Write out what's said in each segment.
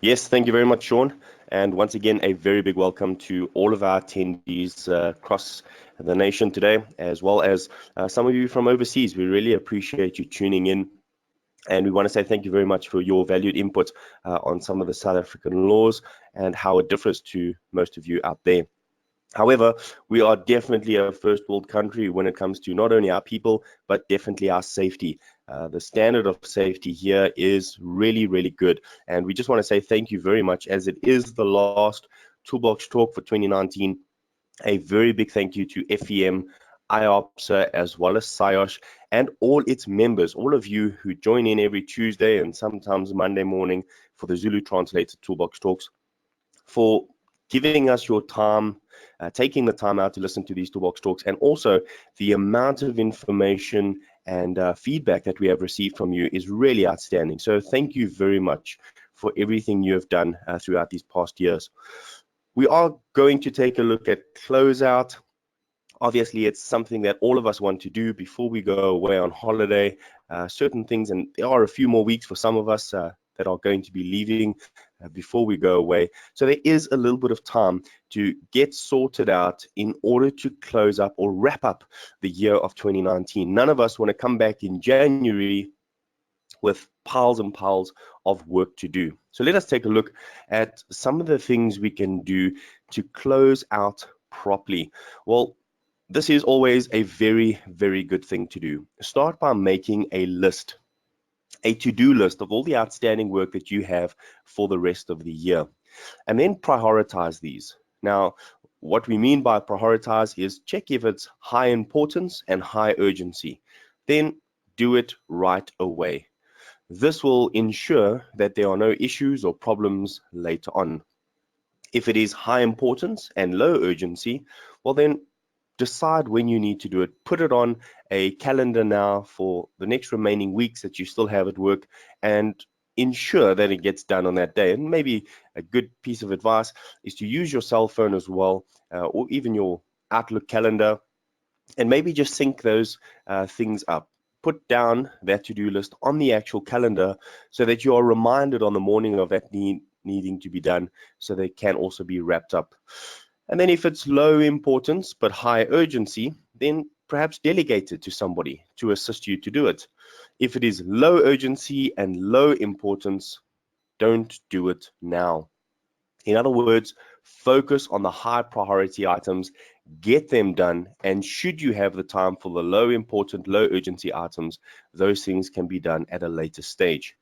Yes, thank you very much, Sean. And once again, a very big welcome to all of our attendees across the nation today, as well as some of you from overseas. We really appreciate you tuning in. And we want to say thank you very much for your valued input on some of the South African laws and how it differs to most of you out there. However, we are definitely a first world country when it comes to not only our people, but definitely our safety. The standard of safety here is really, really good. And we just want to say thank you very much, as it is the last Toolbox Talk for 2019. A very big thank you to FEM, IOPSA, as well as SIOSH, and all its members, all of you who join in every Tuesday and sometimes Monday morning for the Zulu Translated Toolbox Talks, for giving us your time, taking the time out to listen to these Toolbox Talks, and also the amount of information and feedback that we have received from you is really outstanding. So thank you very much for everything you have done throughout these past years. We are going to take a look at closeout. Obviously, it's something that all of us want to do before we go away on holiday. Certain things, and there are a few more weeks for some of us that are going to be leaving before we go away. So there is a little bit of time to get sorted out in order to close up or wrap up the year of 2019. None of us want to come back in January with piles and piles of work to do. So let us take a look at some of the things we can do to close out properly. Well, this is always a very, very good thing to do. Start by making a list, a to-do list of all the outstanding work that you have for the rest of the year, and then prioritize these. Now, what we mean by prioritize is check if it's high importance and high urgency. Then do it right away. This will ensure that there are no issues or problems later on. If it is high importance and low urgency, well then decide when you need to do it. Put it on a calendar now for the next remaining weeks that you still have at work, and ensure that it gets done on that day. And maybe a good piece of advice is to use your cell phone as well, or even your Outlook calendar, and maybe just sync those things up. Put down that to-do list on the actual calendar so that you are reminded on the morning of that needing to be done, so they can also be wrapped up. And then if it's low importance but high urgency, then perhaps delegate it to somebody to assist you to do it. If it is low urgency and low importance, don't do it now. In other words, focus on the high priority items, get them done, and should you have the time for the low important, low urgency items, those things can be done at a later stage.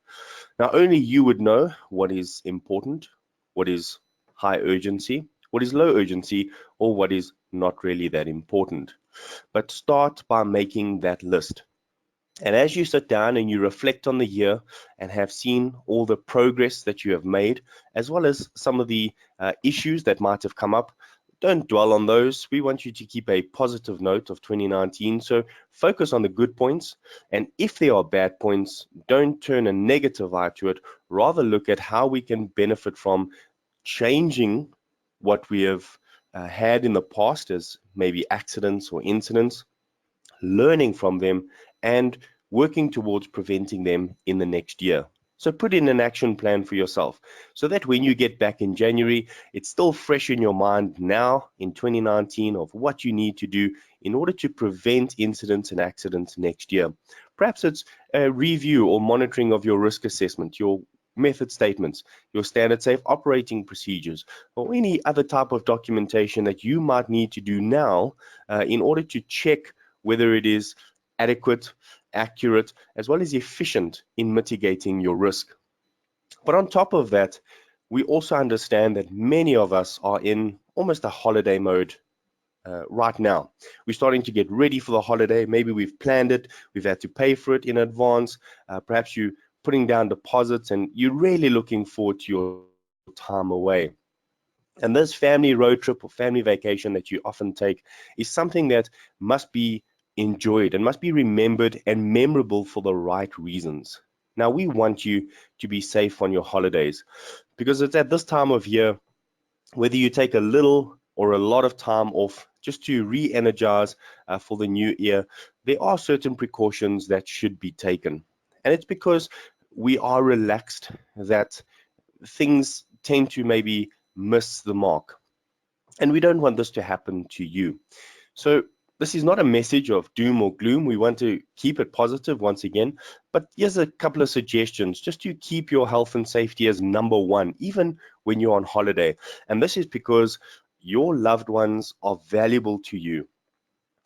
Now, only you would know what is important, what is high urgency, what is low urgency, or what is not really that important. But start by making that list. And as you sit down and you reflect on the year and have seen all the progress that you have made, as well as some of the issues that might have come up, don't dwell on those. We want you to keep a positive note of 2019. So focus on the good points. And if there are bad points, don't turn a negative eye to it. Rather look at how we can benefit from changing what we have had in the past as maybe accidents or incidents, learning from them, and working towards preventing them in the next year. So put in an action plan for yourself so that when you get back in January, it's still fresh in your mind now in 2019 of what you need to do in order to prevent incidents and accidents next year. Perhaps it's a review or monitoring of your risk assessment, your method statements, your standard safe operating procedures, or any other type of documentation that you might need to do now in order to check whether it is adequate, accurate, as well as efficient in mitigating your risk. But on top of that, we also understand that many of us are in almost a holiday mode right now. We're starting to get ready for the holiday. Maybe we've planned it, we've had to pay for it in advance. Perhaps you're putting down deposits and you're really looking forward to your time away. And this family road trip or family vacation that you often take is something that must be enjoyed and must be remembered and memorable for the right reasons. Now, we want you to be safe on your holidays because it's at this time of year, whether you take a little or a lot of time off just to re-energize for the new year, there are certain precautions that should be taken. And it's because we are relaxed that things tend to maybe miss the mark. And we don't want this to happen to you. So this is not a message of doom or gloom. We want to keep it positive once again, but here's a couple of suggestions just to keep your health and safety as number one, even when you're on holiday. And this is because your loved ones are valuable to you.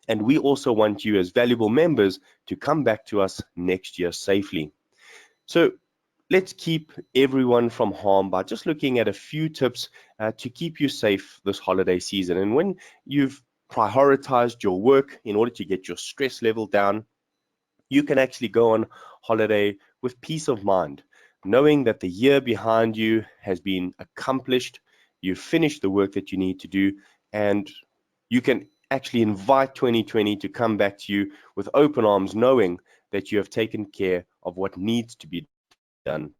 And we also want you as valuable members to come back to us next year safely. So let's keep everyone from harm by just looking at a few tips to keep you safe this holiday season. And when you've prioritized your work in order to get your stress level down, you can actually go on holiday with peace of mind, knowing that the year behind you has been accomplished, you've finished the work that you need to do, and you can actually invite 2020 to come back to you with open arms, knowing that you have taken care of what needs to be done.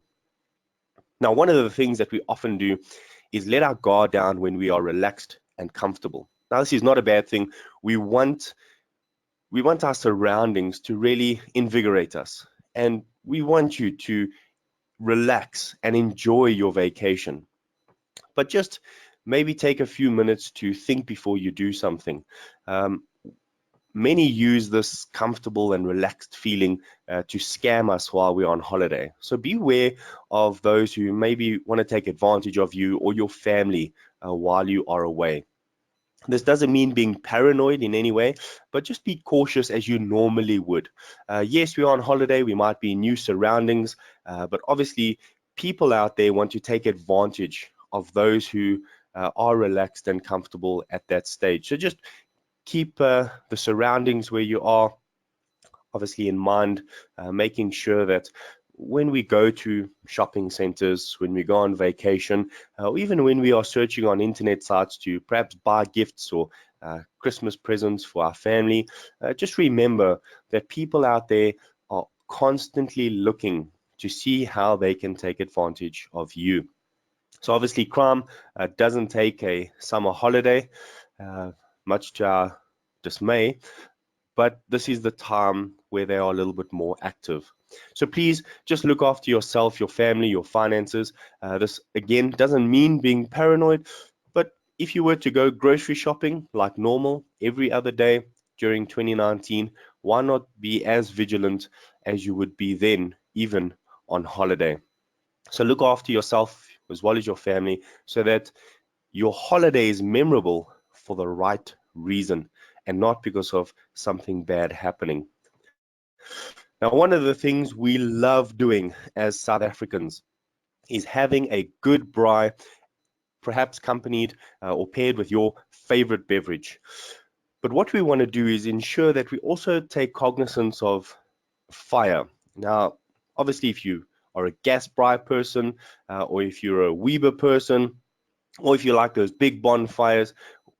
Now, one of the things that we often do is let our guard down when we are relaxed and comfortable. Now, this is not a bad thing. We want our surroundings to really invigorate us, and we want you to relax and enjoy your vacation. But just maybe take a few minutes to think before you do something. Many use this comfortable and relaxed feeling to scam us while we're on holiday. So beware of those who maybe want to take advantage of you or your family while you are away. This doesn't mean being paranoid in any way, but just be cautious as you normally would. Yes, we're on holiday, we might be in new surroundings, but obviously people out there want to take advantage of those who are relaxed and comfortable at that stage. So just keep the surroundings where you are obviously in mind, making sure that when we go to shopping centers, when we go on vacation, or even when we are searching on internet sites to perhaps buy gifts or Christmas presents for our family, just remember that people out there are constantly looking to see how they can take advantage of you. So obviously crime doesn't take a summer holiday, much to our dismay, but this is the time where they are a little bit more active. So please just look after yourself, your family, your finances. This again doesn't mean being paranoid, but if you were to go grocery shopping like normal every other day during 2019, why not be as vigilant as you would be then, even on holiday? So look after yourself as well as your family so that your holiday is memorable for the right reason and not because of something bad happening. Now, one of the things we love doing as South Africans is having a good braai, perhaps accompanied or paired with your favorite beverage. But what we want to do is ensure that we also take cognizance of fire. Now, obviously, if you are a gas braai person, or if you're a Weber person, or if you like those big bonfires,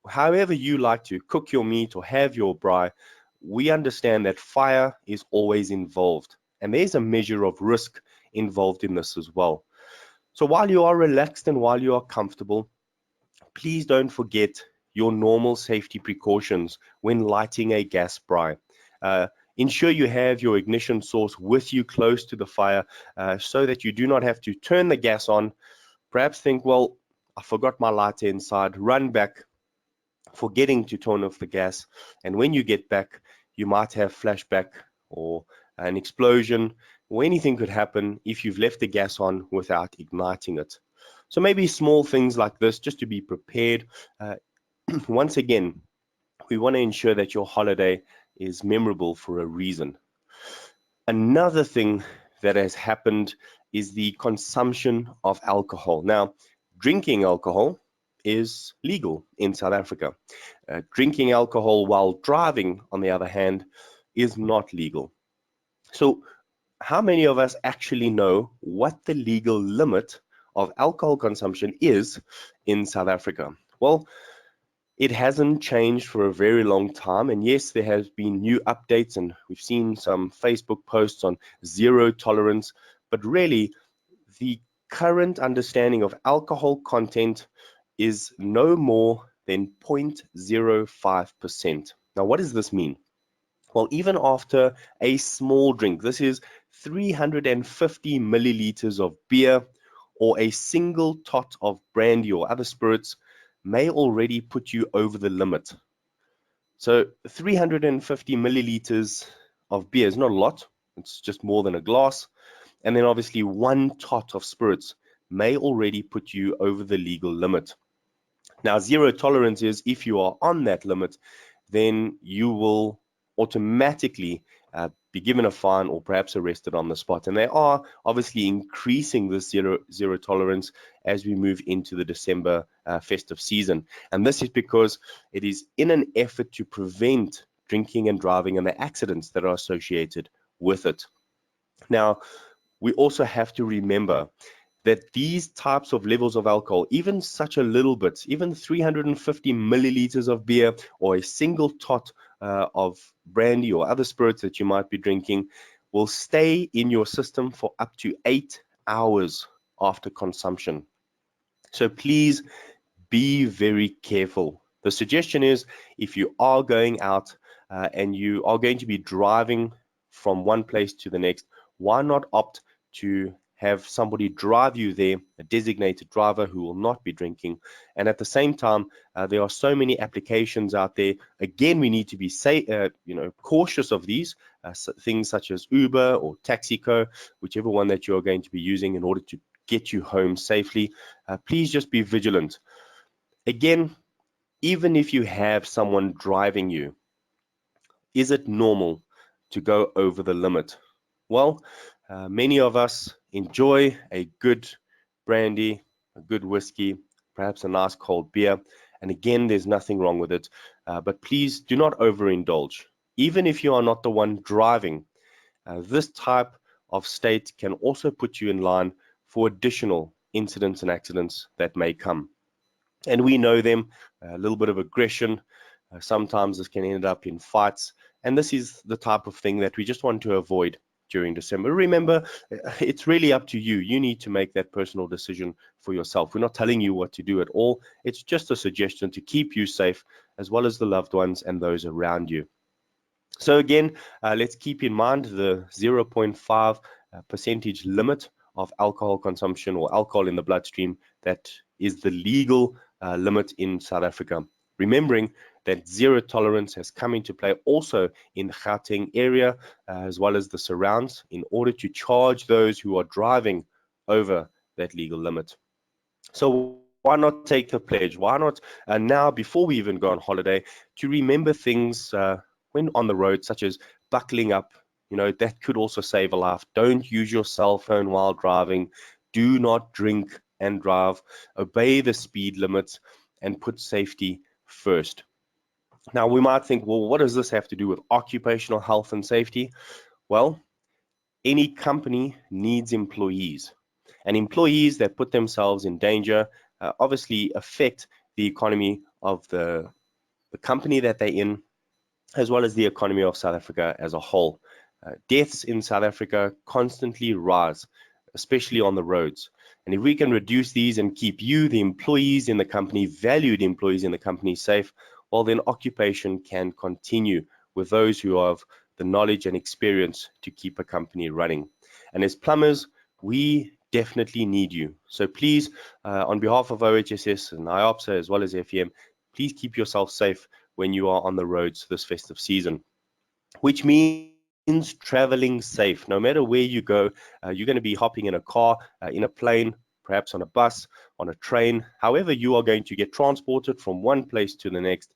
however you like to cook your meat or have your braai, we understand that fire is always involved, and there's a measure of risk involved in this as well. So while you are relaxed and while you are comfortable, please don't forget your normal safety precautions when lighting a gas braai. Ensure you have your ignition source with you close to the fire so that you do not have to turn the gas on, perhaps think, well, I forgot my lighter inside, run back, forgetting to turn off the gas, and when you get back, you might have flashback or an explosion, or anything could happen if you've left the gas on without igniting it. So maybe small things like this, just to be prepared. Once again, we want to ensure that your holiday is memorable for a reason. Another thing that has happened is the consumption of alcohol. Now, drinking alcohol is legal in South Africa. Drinking alcohol while driving, on the other hand, is not legal. So how many of us actually know what the legal limit of alcohol consumption is in South Africa? Well, it hasn't changed for a very long time, and yes, there has been new updates, and we've seen some Facebook posts on zero tolerance, but really the current understanding of alcohol content is no more then 0.05%. Now, what does this mean? Well, even after a small drink, this is 350 milliliters of beer or a single tot of brandy or other spirits may already put you over the limit. So 350 milliliters of beer is not a lot. It's just more than a glass. And then obviously one tot of spirits may already put you over the legal limit. Now, zero tolerance is if you are on that limit, then you will automatically be given a fine or perhaps arrested on the spot. And they are obviously increasing this zero tolerance as we move into the December festive season. And this is because it is in an effort to prevent drinking and driving and the accidents that are associated with it. Now, we also have to remember that these types of levels of alcohol, even such a little bit, even 350 milliliters of beer or a single tot of brandy or other spirits that you might be drinking, will stay in your system for up to 8 hours after consumption. So please be very careful. The suggestion is if you are going out and you are going to be driving from one place to the next, why not opt to have somebody drive you there, a designated driver who will not be drinking. And at the same time, there are so many applications out there. Again, we need to be cautious of these things such as Uber or Taxico, whichever one that you are going to be using in order to get you home safely. Please just be vigilant. Again, even if you have someone driving you, is it normal to go over the limit? Well, many of us enjoy a good brandy, a good whiskey, perhaps a nice cold beer. And again, there's nothing wrong with it. But please do not overindulge. Even if you are not the one driving, this type of state can also put you in line for additional incidents and accidents that may come. And we know them, a little bit of aggression. Sometimes this can end up in fights. And this is the type of thing that we just want to avoid during December. Remember, it's really up to you. You need to make that personal decision for yourself. We're not telling you what to do at all. It's just a suggestion to keep you safe, as well as the loved ones and those around you. So again, let's keep in mind the 0.5 percentage limit of alcohol consumption or alcohol in the bloodstream that is the legal limit in South Africa. Remembering that zero tolerance has come into play also in the Gauteng area as well as the surrounds in order to charge those who are driving over that legal limit. So why not take the pledge? Why not now, before we even go on holiday, to remember things when on the road, such as buckling up? You know, that could also save a life. Don't use your cell phone while driving. Do not drink and drive. Obey the speed limits and put safety first. Now, we might think, well, what does this have to do with occupational health and safety? Well, any company needs employees, and employees that put themselves in danger obviously affect the economy of the company that they're in, as well as the economy of South Africa as a whole. Deaths in South Africa constantly rise, especially on the roads. And if we can reduce these and keep you, the employees in the company, valued employees in the company, safe, well, then occupation can continue with those who have the knowledge and experience to keep a company running. And as plumbers, we definitely need you. So please, on behalf of OHSS and IOPSA as well as FEM, please keep yourself safe when you are on the roads this festive season, which means traveling safe. No matter where you go, you're going to be hopping in a car, in a plane, perhaps on a bus, on a train, however you are going to get transported from one place to the next.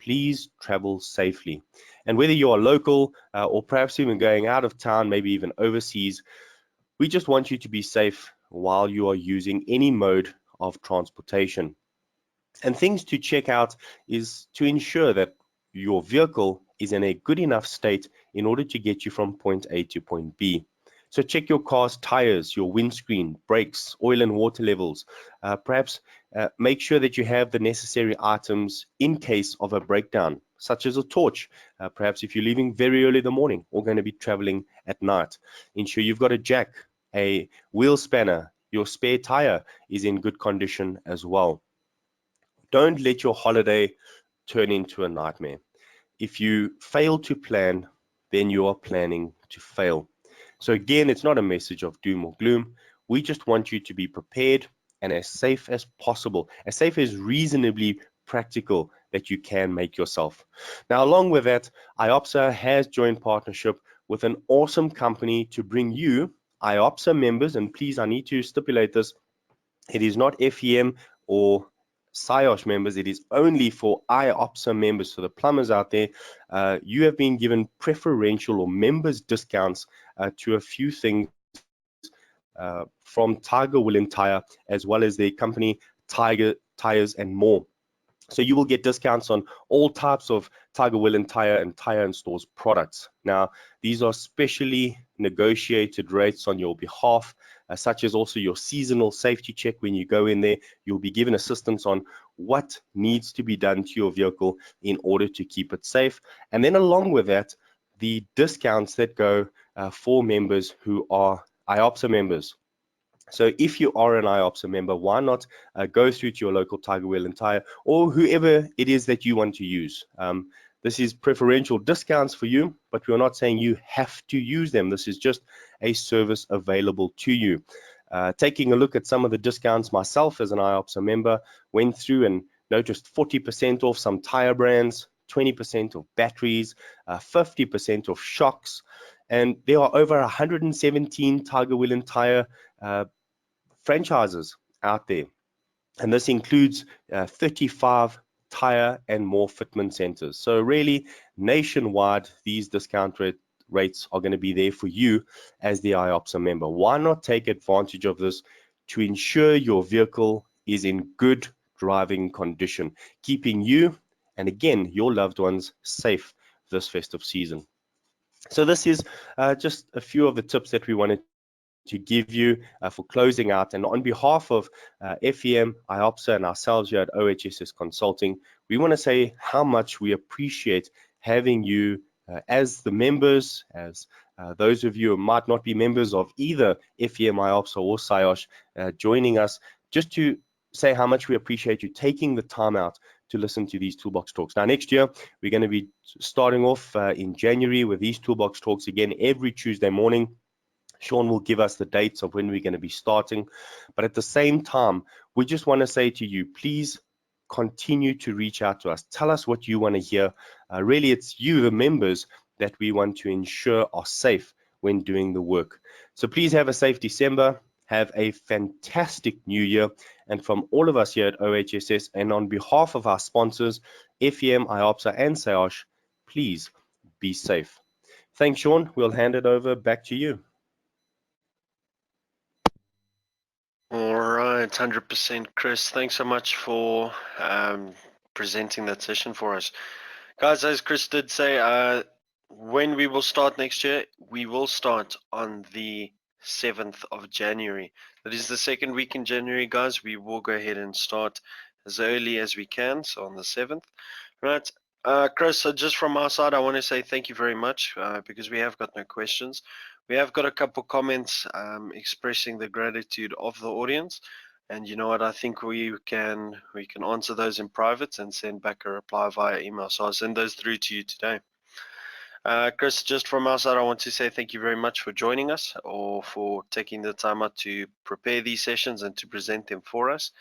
Please travel safely. And whether you are local or perhaps even going out of town, maybe even overseas, we just want you to be safe while you are using any mode of transportation. And things to check out is to ensure that your vehicle is in a good enough state in order to get you from point A to point B. So check your car's tires, your windscreen, brakes, oil and water levels. Perhaps make sure that you have the necessary items in case of a breakdown, such as a torch. Perhaps if you're leaving very early in the morning or going to be traveling at night. Ensure you've got a jack, a wheel spanner, your spare tire is in good condition as well. Don't let your holiday turn into a nightmare. If you fail to plan, then you are planning to fail. So again, it's not a message of doom or gloom. We just want you to be prepared and as safe as possible, as safe as reasonably practical that you can make yourself. Now, along with that, IOPSA has joined partnership with an awesome company to bring you IOPSA members, and please, I need to stipulate this, it is not FEM or SIOSH members, it is only for IOPSA members. So the plumbers out there, you have been given preferential or members discounts to a few things from Tiger Woolen Tire, as well as their company Tiger Tires and more. So you will get discounts on all types of Tiger Woolen Tire and Tire and Stores products. Now, these are specially negotiated rates on your behalf, such as also your seasonal safety check. When you go in there, you'll be given assistance on what needs to be done to your vehicle in order to keep it safe. And then along with that, the discounts that go for members who are IOPSA members. So if you are an IOPSA member, why not go through to your local Tiger Woolen Tire or whoever it is that you want to use. This is preferential discounts for you, but we're not saying you have to use them. This is just a service available to you. Taking a look at some of the discounts myself as an IOPSA member, went through and noticed 40% off some tire brands, 20% of batteries, 50% of shocks, and there are over 117 Tiger Woolen Tire franchises out there, and this includes 35 tire and more fitment centers. So really nationwide, these discount rates are going to be there for you as the IOPSA member. Why not take advantage of this to ensure your vehicle is in good driving condition, keeping you and again your loved ones safe this festive season? So this is just a few of the tips that we wanted to give you for closing out. And on behalf of FEM, IOPSA, and ourselves here at OHSS Consulting, we want to say how much we appreciate having you as the members, as those of you who might not be members of either FEM, IOPSA, or SIOSH, joining us, just to say how much we appreciate you taking the time out to listen to these Toolbox Talks. Now, next year, we're going to be starting off in January with these Toolbox Talks again every Tuesday morning. Sean will give us the dates of when we're going to be starting. But at the same time, we just want to say to you, please continue to reach out to us. Tell us what you want to hear. Really, it's you, the members, that we want to ensure are safe when doing the work. So please have a safe December. Have a fantastic new year. And from all of us here at OHSS and on behalf of our sponsors, FEM, IOPSA, and SIOSH, please be safe. Thanks, Sean. We'll hand it over back to you. All right, 100%, Chris. Thanks so much for presenting that session for us. Guys, as Chris did say, when we will start next year, we will start on the 7th of January. That is the second week in January, guys. We will go ahead and start as early as we can, so on the 7th. Right, Chris, so just from our side, I want to say thank you very much because we have got no questions. We have got a couple comments expressing the gratitude of the audience, and you know what, I think we can answer those in private and send back a reply via email. So I'll send those through to you today. Chris, just from our side, I want to say thank you very much for joining us or for taking the time out to prepare these sessions and to present them for us.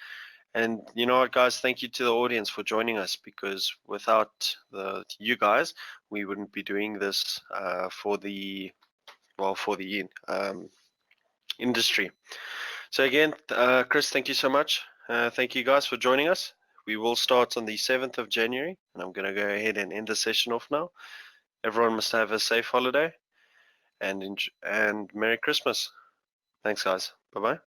And you know what, guys, thank you to the audience for joining us, because without you guys, we wouldn't be doing this for the industry. So again, Chris, thank you so much. Thank you guys for joining us. We will start on the 7th of January, and I'm going to go ahead and end the session off now. Everyone must have a safe holiday and Merry Christmas. Thanks, guys. Bye-bye.